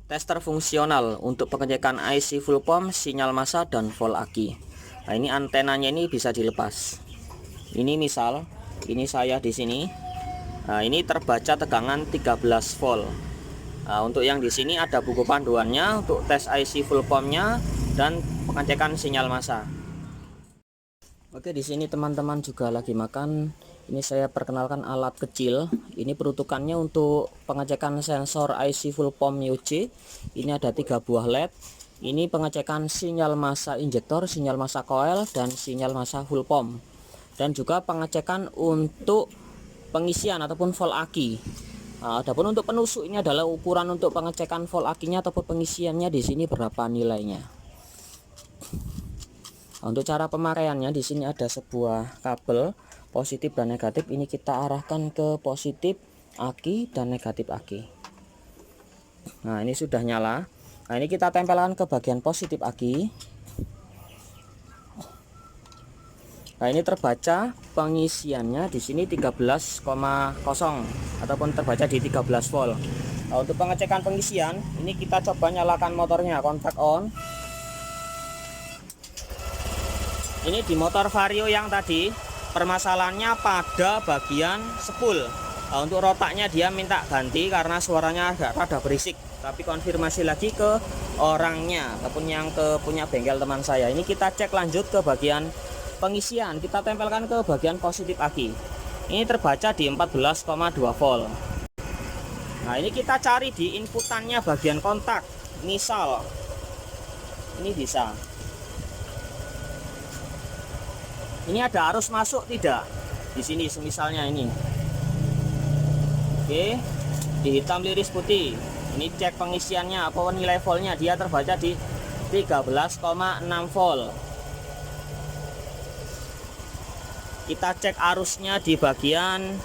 Tester fungsional untuk pengecekan IC full pump, sinyal massa, dan volt aki. Nah, ini antenanya ini bisa dilepas. Ini misal, ini saya di sini. Nah, ini terbaca tegangan 13 volt. Nah, untuk yang di sini ada buku panduannya untuk tes IC full pumpnya dan pengecekan sinyal massa. Oke, di sini teman-teman juga lagi makan. Ini saya perkenalkan alat kecil. Ini peruntukannya untuk pengecekan sensor IC full pump UC. Ini ada 3 buah LED. Ini pengecekan sinyal massa injektor, sinyal massa coil, dan sinyal massa full pump. Dan juga pengecekan untuk pengisian ataupun volt aki. Nah, adapun untuk penusuk ini adalah ukuran untuk pengecekan volt akinya ataupun pengisiannya di sini berapa nilainya. Untuk cara pemakaiannya di sini ada sebuah kabel positif dan negatif. Ini kita arahkan ke positif aki dan negatif aki. Nah, ini sudah nyala. Nah, ini kita tempelkan ke bagian positif aki. Nah, ini terbaca pengisiannya di sini 13,0 ataupun terbaca di 13 volt. Nah, untuk pengecekan pengisian, ini kita coba nyalakan motornya, kontak on. Ini di motor Vario yang tadi permasalahannya pada bagian spool. Nah, untuk rotaknya dia minta ganti karena suaranya agak rada berisik. Tapi konfirmasi lagi ke orangnya ataupun yang punya bengkel teman saya. Ini kita cek lanjut ke bagian pengisian. Kita tempelkan ke bagian positif aki. Ini terbaca di 14,2 volt. Nah, ini kita cari di inputannya bagian kontak. Misal ini bisa. Ini ada arus masuk tidak? Di sini semisalnya ini. Oke, di hitam liris putih. Ini cek pengisiannya apa nilai voltnya, dia terbaca di 13,6 volt. Kita cek arusnya di bagian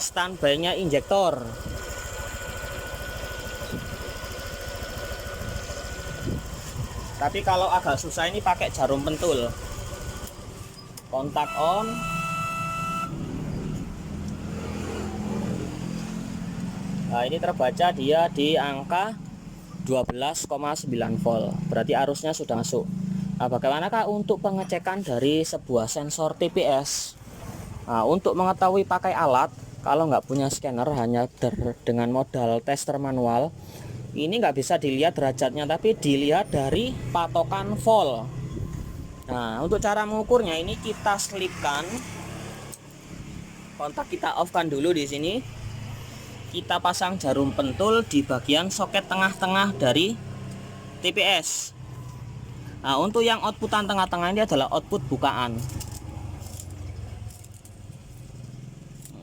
standby-nya injektor. Tapi kalau agak susah ini pakai jarum pentul. Kontak on. Nah, ini terbaca dia di angka 12,9 volt. Berarti arusnya sudah masuk. Nah, bagaimanakah untuk pengecekan dari sebuah sensor TPS? Nah, untuk mengetahui pakai alat, kalau nggak punya scanner hanya dengan modal tester manual, ini nggak bisa dilihat derajatnya, tapi dilihat dari patokan volt. Nah, untuk cara mengukurnya ini kita selipkan, kontak kita off-kan dulu di sini. Kita pasang jarum pentul di bagian soket tengah-tengah dari TPS. Nah, untuk yang outputan tengah-tengah ini adalah output bukaan.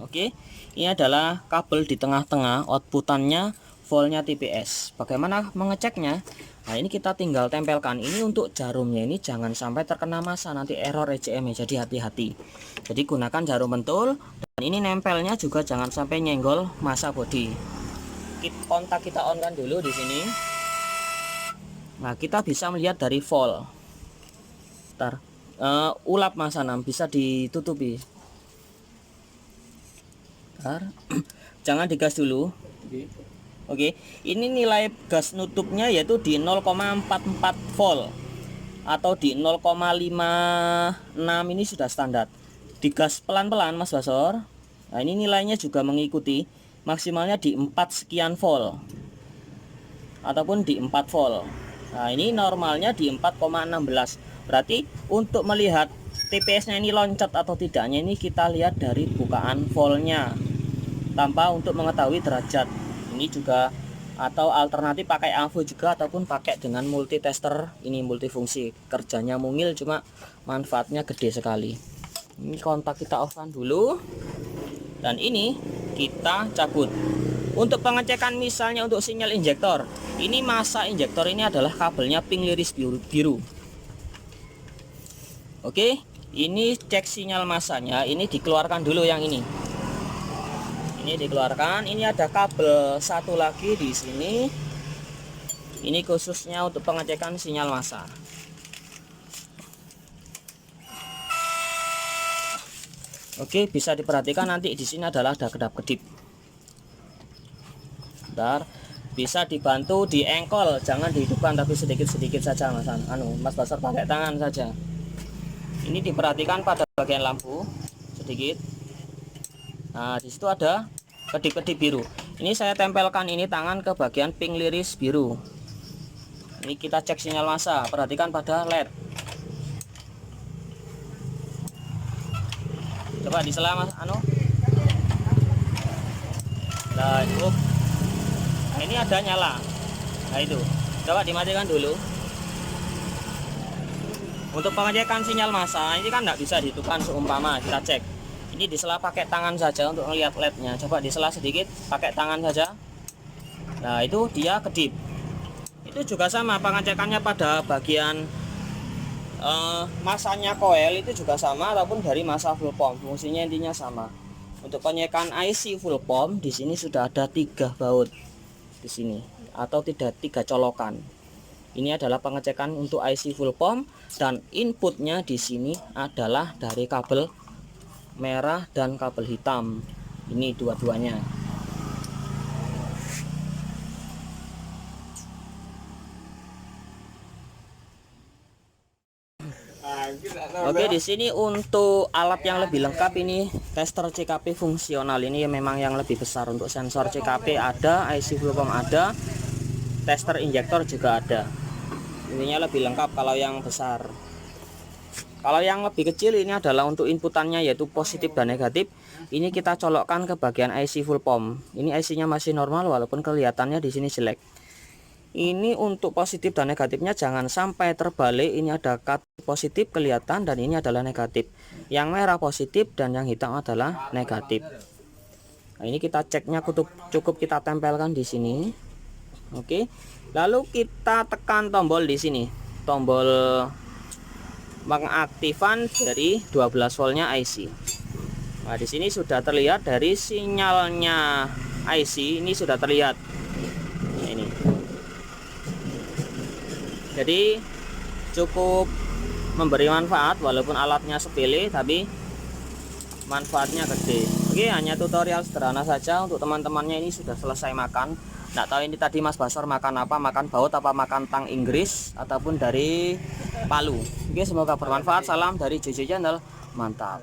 Oke, ini adalah kabel di tengah-tengah, outputannya voltnya TPS. Bagaimana mengeceknya? Nah, ini kita tinggal tempelkan. Ini untuk jarumnya ini jangan sampai terkena massa, nanti error ECM ya, jadi hati-hati. Jadi gunakan jarum pentul, dan ini nempelnya juga jangan sampai nyenggol massa bodi. Kontak kita on kan dulu di sini. Nah, kita bisa melihat dari volt. Ntar ulap massa 6 bisa ditutupi. Ntar. Jangan digas dulu. Oke, ini nilai gas nutupnya yaitu di 0,44 volt atau di 0,56 ini sudah standar. Digas pelan-pelan Mas Basor. Nah, ini nilainya juga mengikuti, maksimalnya di 4 sekian volt ataupun di 4 volt. Nah, ini normalnya di 4,16. Berarti untuk melihat TPS-nya ini loncat atau tidaknya ini kita lihat dari bukaan voltnya tanpa untuk mengetahui derajat. Ini juga atau alternatif pakai AVO juga ataupun pakai dengan multitester ini multifungsi. Kerjanya mungil cuma manfaatnya gede sekali. Ini kontak kita off-kan dulu. Dan ini kita cabut. Untuk pengecekan misalnya untuk sinyal injektor, ini massa injektor ini adalah kabelnya pink liris biru. Oke, ini cek sinyal massanya. Ini dikeluarkan dulu yang ini. Ini dikeluarkan. Ini ada kabel satu lagi di sini. Ini khususnya untuk pengecekan sinyal massa. Oke, bisa diperhatikan nanti di sini adalah ada kedap-kedip. Bentar, bisa dibantu di engkol, jangan dihidupkan tapi sedikit-sedikit saja Mas Basar pakai tangan saja. Ini diperhatikan pada bagian lampu sedikit. Nah, di situ ada kedip-kedip biru. Ini saya tempelkan ini tangan ke bagian pink liris biru. Ini kita cek sinyal massa, perhatikan pada LED. Coba disela Mas Nah, cukup. Nah, ini ada nyala. Nah, itu. Coba dimatikan dulu. Untuk pengecekan sinyal massa ini kan tidak bisa dihidupkan seumpama kita cek. Ini disela pakai tangan saja untuk melihat LED-nya. Coba disela sedikit pakai tangan saja. Nah, itu dia kedip. Itu juga sama pengecekannya pada bagian masanya koil itu juga sama ataupun dari massa full pump. Fungsinya intinya sama. Untuk pengecekan IC full pump di sini sudah ada 3 baut di sini atau tidak 3 colokan. Ini adalah pengecekan untuk IC full pump dan inputnya di sini adalah dari kabel merah dan kabel hitam. Ini dua-duanya. Oke, di sini untuk alat yang lebih lengkap ini tester CKP fungsional ini memang yang lebih besar. Untuk sensor CKP ada, IC full pump ada, tester injektor juga ada. Ininya lebih lengkap kalau yang besar. Kalau yang lebih kecil ini adalah untuk inputannya yaitu positif dan negatif. Ini kita colokkan ke bagian IC full pump. Ini IC-nya masih normal walaupun kelihatannya di sini jelek. Ini untuk positif dan negatifnya jangan sampai terbalik. Ini ada cut positif kelihatan dan ini adalah negatif. Yang merah positif dan yang hitam adalah negatif. Nah, ini kita ceknya cukup kita tempelkan di sini. Oke. Lalu kita tekan tombol di sini. Tombol mengaktifkan dari 12 voltnya IC. Nah, di sini sudah terlihat dari sinyalnya IC ini sudah terlihat. Nah, ini. Jadi cukup memberi manfaat walaupun alatnya sepele tapi manfaatnya gede. Oke, hanya tutorial sederhana saja untuk teman-temannya ini sudah selesai makan. Nggak tahu ini tadi Mas Basar makan apa, makan baut apa makan tang Inggris ataupun dari Palu. Oke, semoga bermanfaat. Salam dari JJ Channel. Mantap.